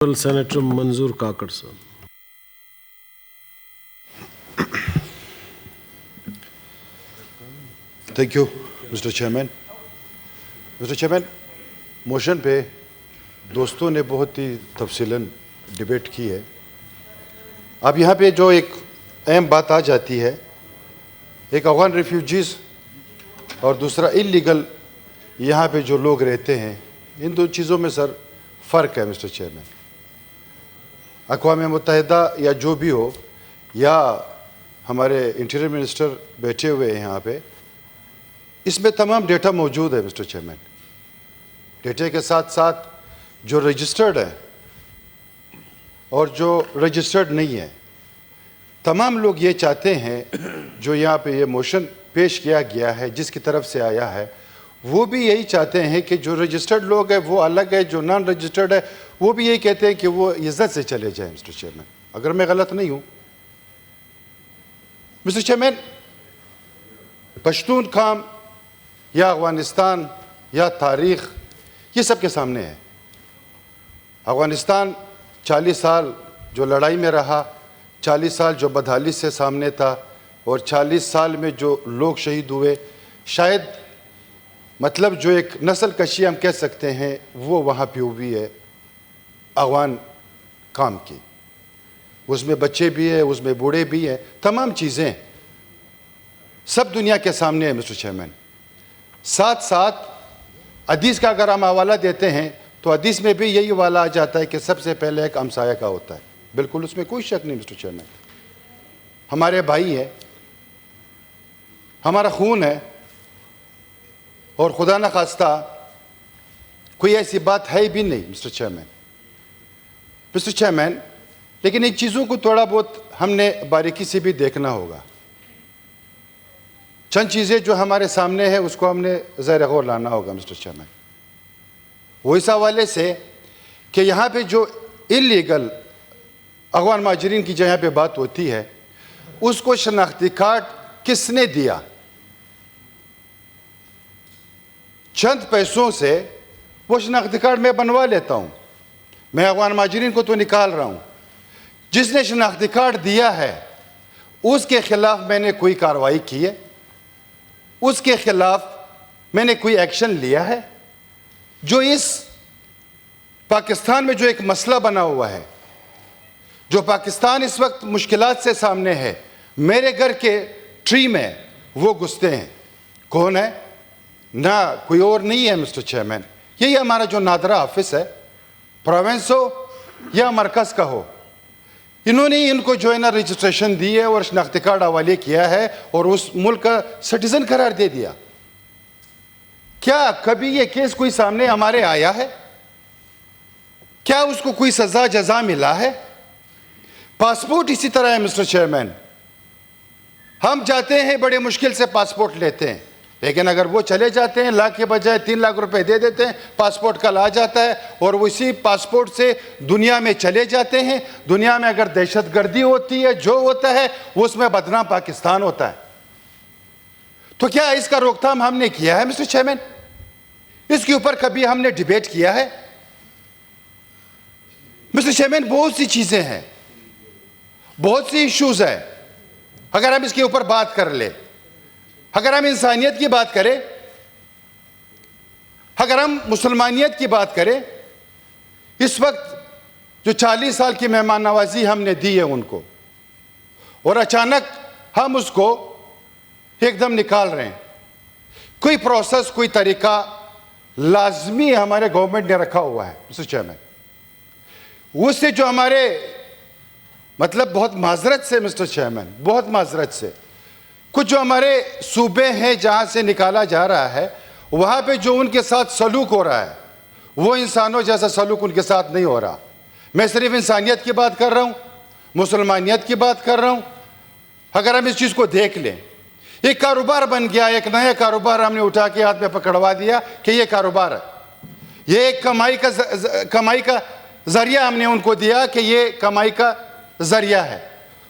Senator Manzoor Kakar sir. Thank you, Mr. Chairman. Mr. Chairman, motion पे दोस्तों ने बहुत ही तफसीलन डिबेट की है. अब यहाँ पे जो एक अहम बात आ जाती है, एक अफगान रेफ्यूजीज़ और दूसरा इलीगल यहाँ पे जो लोग रहते हैं, इन दो चीज़ों में सर फ़र्क है मिस्टर चेयरमैन. अक़वाम मुत्तहिदा या जो भी हो, या हमारे इंटीरियर मिनिस्टर बैठे हुए हैं यहाँ पे, इसमें तमाम डेटा मौजूद है मिस्टर चेयरमैन. डेटे के साथ साथ जो रजिस्टर्ड है और जो रजिस्टर्ड नहीं है, तमाम लोग ये चाहते हैं, जो यहाँ पे ये मोशन पेश किया गया है जिसकी तरफ से आया है, वो भी यही चाहते हैं कि जो रजिस्टर्ड लोग हैं वो अलग है, जो नॉन रजिस्टर्ड है वो भी यही कहते हैं कि वो इज्जत से चले जाएं मिस्टर चेयरमैन, अगर मैं गलत नहीं हूँ. मिस्टर चेयरमैन, पश्तून काम या अफगानिस्तान या तारीख़ ये सब के सामने है. अफगानिस्तान 40 साल जो लड़ाई में रहा, 40 साल जो बदहाली से सामने था, और 40 साल में जो लोग शहीद हुए, शायद मतलब जो एक नस्ल कशी हम कह सकते हैं वो वहाँ पे हुई है अफगान काम की. उसमें बच्चे भी हैं, उसमें बूढ़े भी हैं, तमाम चीज़ें सब दुनिया के सामने है मिस्टर चेयरमैन. साथ साथ हदीस का अगर हम हवाला देते हैं तो हदीस में भी यही हवाला आ जाता है कि सबसे पहले एक हमसाया का होता है. बिल्कुल उसमें कोई शक नहीं मिस्टर चेयरमैन. हमारे भाई है, हमारा खून है, और खुदा न खास्ता कोई ऐसी बात है भी नहीं मिस्टर चेयरमैन. मिस्टर चेयरमैन, लेकिन इन चीज़ों को थोड़ा बहुत हमने बारीकी से भी देखना होगा. चंद चीज़ें जो हमारे सामने है उसको हमने ज़ाहिर गौर लाना होगा मिस्टर चेयरमैन. वो इस हवाले से कि यहाँ पे जो इलीगल अफगान महाजरीन की जहाँ पे बात होती है, उसको शनाख्ती कार्ड किसने दिया? चंद पैसों से वो शनाख्ती कार्ड मैं बनवा लेता हूँ, मैं अफगान महाजरीन को तो निकाल रहा हूँ. जिसने शनाख्ती कार्ड दिया है उसके खिलाफ मैंने कोई कार्रवाई की है? उसके खिलाफ मैंने कोई एक्शन लिया है? जो इस पाकिस्तान में जो एक मसला बना हुआ है, जो पाकिस्तान इस वक्त मुश्किलात से सामने है, मेरे घर के ट्री में वो घुसते हैं. कौन है? ना कोई और नहीं है मिस्टर चेयरमैन. यही हमारा जो नादरा ऑफिस है, प्रोविंस हो या मरकज़ का हो, इन्होंने इनको जो है ना रजिस्ट्रेशन दी है और शनाख्ती कार्ड हवाले किया है और उस मुल्क का सिटीजन करार दे दिया. क्या कभी ये केस कोई सामने हमारे आया है? क्या उसको कोई सजा जजा मिला है? पासपोर्ट इसी तरह है मिस्टर चेयरमैन. हम जाते हैं, बड़े मुश्किल से पासपोर्ट लेते हैं, लेकिन अगर वो चले जाते हैं, लाख के बजाय 3 लाख रुपए दे देते हैं, पासपोर्ट कल आ जाता है और वो इसी पासपोर्ट से दुनिया में चले जाते हैं. दुनिया में अगर दहशतगर्दी होती है, जो होता है उसमें बदनाम पाकिस्तान होता है. तो क्या इसका रोकथाम हमने किया है मिस्टर चेयरमैन? इसके ऊपर कभी हमने डिबेट किया है? मिस्टर चेयरमैन, बहुत सी चीजें हैं, बहुत सी इश्यूज है. अगर हम इसके ऊपर बात कर ले, अगर हम इंसानियत की बात करें, अगर हम मुसलमानियत की बात करें, इस वक्त जो 40 साल की मेहमान नवाजी हमने दी है उनको, और अचानक हम उसको एकदम निकाल रहे हैं. कोई प्रोसेस, कोई तरीका लाजमी हमारे गवर्नमेंट ने रखा हुआ है मिस्टर चेयरमैन. उससे जो हमारे मतलब बहुत माजरत से मिस्टर चेयरमैन, बहुत माजरत से कुछ जो हमारे सूबे हैं जहाँ से निकाला जा रहा है, वहाँ पे जो उनके साथ सलूक हो रहा है वो इंसानों जैसा सलूक उनके साथ नहीं हो रहा. मैं सिर्फ इंसानियत की बात कर रहा हूँ, मुसलमानियत की बात कर रहा हूँ. अगर हम इस चीज़ को देख लें, एक कारोबार बन गया, एक नया कारोबार हमने उठा के हाथ में पकड़वा दिया कि ये कारोबार है, ये एक कमाई का जरिया हमने उनको दिया कि ये कमाई का जरिया है.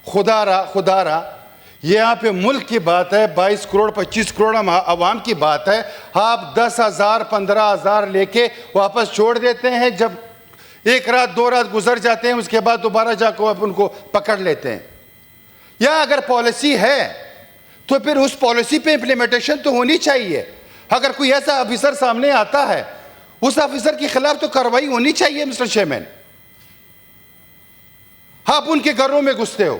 खुदा रहा ये यहाँ पे मुल्क की बात है, 22 करोड़ 25 करोड़ आवाम की बात है. आप 10,000 15,000 लेके वापस छोड़ देते हैं. जब एक रात 2 रात गुजर जाते हैं, उसके बाद दोबारा जाकर आप उनको पकड़ लेते हैं। या अगर पॉलिसी है तो फिर उस पॉलिसी पे इम्प्लीमेंटेशन तो होनी चाहिए। अगर कोई ऐसा ऑफिसर सामने आता है, उस ऑफिसर के खिलाफ तो कार्रवाई होनी चाहिए। मिस्टर चेयरमैन, आप उनके घरों में घुसते हो,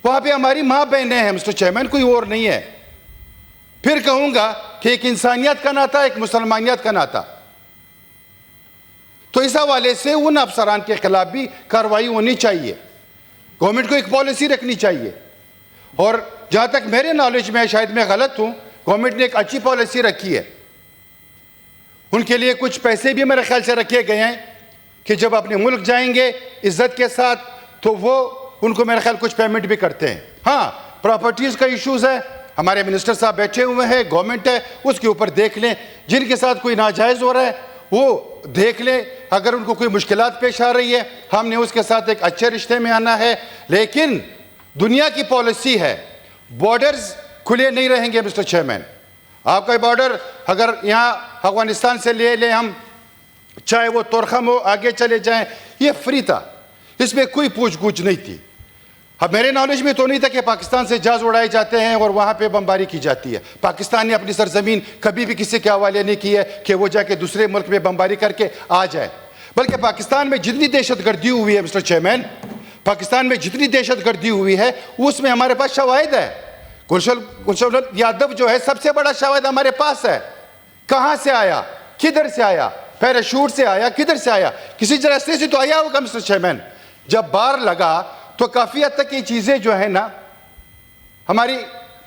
वहां पे हमारी मां बहनें हैं मिस्टर चेयरमैन, कोई और नहीं है। फिर कहूंगा कि एक इंसानियत का नाता, एक मुसलमानियत का नाता। तो इस हवाले से उन अफसरान के खिलाफ भी कार्रवाई होनी चाहिए। गवर्नमेंट को एक पॉलिसी रखनी चाहिए। और जहां तक मेरे नॉलेज में है, शायद मैं गलत हूं, गवर्नमेंट ने एक अच्छी पॉलिसी रखी है। उनके लिए कुछ पैसे भी मेरे ख्याल से रखे गए हैं कि जब अपने मुल्क जाएंगे इज्जत के साथ, तो वो उनको मेरे ख्याल कुछ पेमेंट भी करते हैं। हाँ, प्रॉपर्टीज का इश्यूज है, हमारे मिनिस्टर साहब बैठे हुए हैं, गवर्नमेंट है, उसके ऊपर देख लें। जिनके साथ कोई नाजायज हो रहा है वो देख लें। अगर उनको कोई मुश्किलात पेश आ रही है, हमने उसके साथ एक अच्छे रिश्ते में आना है। लेकिन दुनिया की पॉलिसी है, बॉर्डर्स खुले नहीं रहेंगे मिस्टर चेयरमैन। आपका बॉर्डर अगर यहाँ अफगानिस्तान से ले लें हम, चाहे वो तोरखम हो, आगे चले जाएं, ये फ्री था, इसमें कोई पूछ गूछ नहीं थी। अब मेरे नॉलेज में तो नहीं था कि पाकिस्तान से जहाज उड़ाए जाते हैं और वहाँ पे बमबारी की जाती है। पाकिस्तान ने अपनी सरजमीन कभी भी किसी के हवाले नहीं की है कि वो जाके दूसरे मुल्क में बमबारी करके आ जाए। बल्कि पाकिस्तान में जितनी दहशतगर्दी हुई है मिस्टर चेयरमैन, पाकिस्तान में जितनी दहशतगर्दी हुई है उसमें हमारे पास शवाहिद है। गुलशन यादव जो है सबसे बड़ा शवाहिद हमारे पास है। कहाँ से आया, किधर से आया, पैराशूट से आया, किधर से आया, किसी रास्ते से तो आया होगा मिस्टर चेयरमैन। जब बार लगा तो काफी हद तक ये चीजें जो है ना हमारी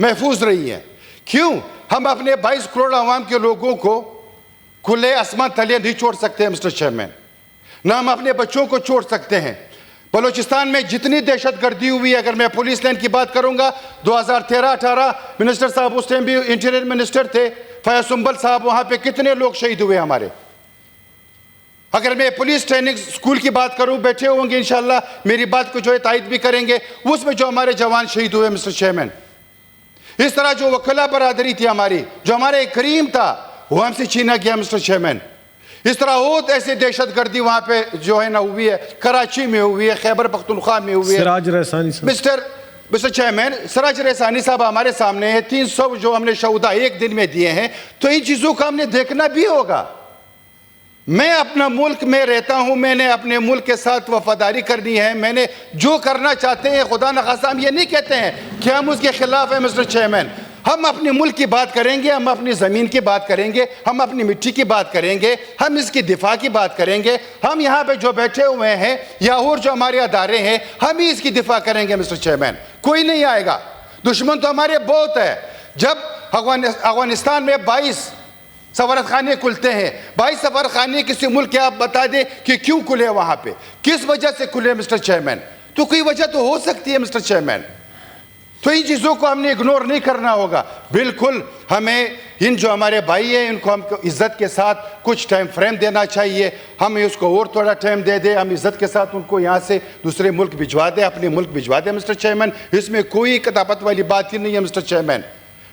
महफूज रही हैं। क्यों हम अपने 22 करोड़ आवाम के लोगों को खुले आसमान तले नहीं छोड़ सकते हैं मिस्टर चेयरमैन, ना हम अपने बच्चों को छोड़ सकते हैं। बलूचिस्तान में जितनी दहशतगर्दी हुई, अगर मैं पुलिस लाइन की बात करूंगा, 2013-18 मिनिस्टर साहब उस टाइम भी इंटीरियर मिनिस्टर थे, फयाज सुंबल साहब, वहां पे कितने लोग शहीद हुए हमारे। अगर मैं पुलिस ट्रेनिंग स्कूल की बात करूं, बैठे होंगे इंशाल्लाह, मेरी बात को जो है तायद भी करेंगे, उसमें जो हमारे जवान शहीद हुए मिस्टर चेयरमैन। इस तरह जो वकला बरादरी थी हमारी, जो हमारे करीम था, वो हमसे छीना गया मिस्टर चेयरमैन। इस तरह बहुत ऐसे दहशतगर्दी वहां पे जो है ना हुई है, कराची में हुई है, खैबर पख्तूनख्वा में हुई है। सिराज रैसानी मिस्टर चेयरमैन, सिराज रैसानी साहब हमारे सामने है, 300 जो हमने शहुदा एक दिन में दिए हैं। तो इन चीजों को हमने देखना भी होगा। मैं अपना मुल्क में रहता हूं, मैंने अपने मुल्क के साथ वफादारी करनी है। मैंने जो करना चाहते हैं, खुदा न खासा हम ये नहीं कहते हैं कि हम उसके खिलाफ हैं मिस्टर चेयरमैन। हम अपने मुल्क की बात करेंगे, हम अपनी ज़मीन की बात करेंगे, हम अपनी मिट्टी की बात करेंगे, हम इसकी दिफा की बात करेंगे। हम यहाँ पे जो बैठे हुए हैं या और जो हमारे अदारे हैं, हम ही इसकी दिफा करेंगे मिस्टर चेयरमैन। कोई नहीं आएगा, दुश्मन तो हमारे बहुत है। जब अफगानिस्तान में 22 सफारत खाने खुलते हैं, 22 सफारत खाने किसी मुल्क के, आप बता दें कि क्यों खुले वहां पे, किस वजह से खुले मिस्टर चेयरमैन। तो कोई वजह तो हो सकती है मिस्टर चेयरमैन। तो इन चीज़ों को हमने इग्नोर नहीं करना होगा। बिल्कुल हमें इन जो हमारे भाई हैं इनको हमको इज्जत के साथ कुछ टाइम फ्रेम देना चाहिए। हम उसको और थोड़ा टाइम दे दें, हम इज्जत के साथ उनको यहाँ से दूसरे मुल्क भिजवा दें, अपने मुल्क भिजवा दें मिस्टर चेयरमैन। इसमें कोई कतापत वाली बात ही नहीं है मिस्टर चेयरमैन,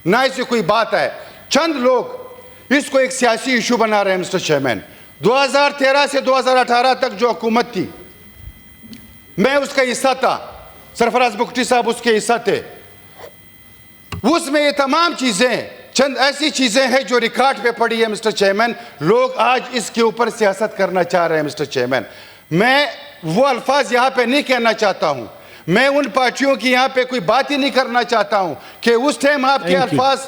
ना इससे कोई बात है। चंद लोग इसको एक सियासी इशू बना रहे हैं मिस्टर चेयरमैन। 2013 से 2018 तक जो हुकूमत थी, मैं उसका हिस्सा था, सरफराज बुगटी साहब उसके हिस्सा थे। उसमें ये तमाम चीजें, चंद ऐसी चीजें हैं जो रिकॉर्ड पे पड़ी है मिस्टर चेयरमैन। लोग आज इसके ऊपर सियासत करना चाह रहे हैं मिस्टर चेयरमैन। मैं वो अल्फाज यहाँ पे नहीं कहना चाहता हूँ, मैं उन पार्टियों की यहाँ पे कोई बात ही नहीं करना चाहता हूँ कि उस टाइम आपके अल्फाज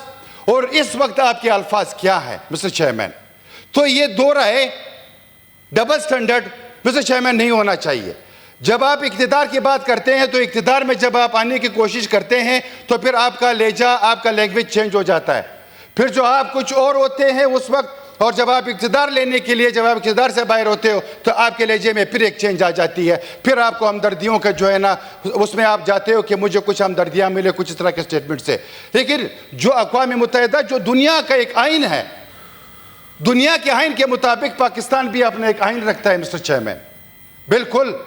और इस वक्त आपके अल्फाज क्या है मिस्टर चेयरमैन। तो ये दो राय, डबल स्टैंडर्ड मिस्टर चेयरमैन नहीं होना चाहिए। जब आप इक़्तिदार की बात करते हैं तो इक़्तिदार में जब आप आने की कोशिश करते हैं तो फिर आपका लहजा, आपका लैंग्वेज चेंज हो जाता है। फिर जो आप कुछ और होते हैं उस वक्त, और जब आप इक़्तिदार लेने के लिए, जब आप इक़्तिदार से बाहर होते हो तो आपके लहजे में फिर एक चेंज आ जाती है। फिर आपको हमदर्दियों का जो है ना, उसमें आप जाते हो कि मुझे कुछ हमदर्दियाँ मिले कुछ इस तरह के स्टेटमेंट से। लेकिन जो अक़वाम मुत्तहिदा जो दुनिया का एक आइन है, दुनिया के आइन के मुताबिक पाकिस्तान भी अपना एक आइन रखता है मिस्टर चेयरमैन। बिल्कुल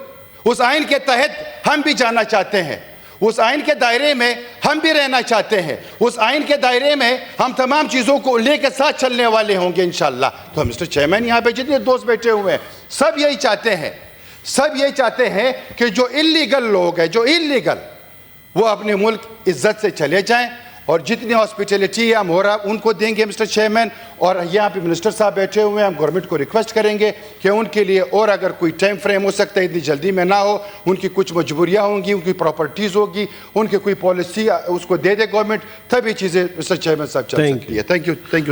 उस आइन के तहत हम भी जाना चाहते हैं, उस आइन के दायरे में हम हम भी रहना चाहते हैं। उस आइन के दायरे में हम तमाम चीज़ों को लेकर साथ चलने वाले होंगे इंशाल्लाह। तो मिस्टर चेयरमैन, यहाँ पे जितने दोस्त बैठे हुए हैं सब यही चाहते हैं, सब यही चाहते हैं कि जो इल्लीगल लोग हैं, जो इल्लीगल, वो अपने मुल्क इज्जत से चले जाएं, और जितनी हॉस्पिटलिटी हम हो रहा उनको देंगे मिस्टर चेयरमैन। और यहाँ पे मिनिस्टर साहब बैठे हुए हैं, हम गवर्नमेंट को रिक्वेस्ट करेंगे कि उनके लिए और अगर कोई टाइम फ्रेम हो सकता है, इतनी जल्दी में ना हो, उनकी कुछ मजबूरियाँ होंगी, उनकी प्रॉपर्टीज़ होगी, उनकी कोई पॉलिसी उसको दे दे गवर्नमेंट, तभी चीज़ें मिस्टर चेयरमैन साहब चल सकती है। Thank you, thank you.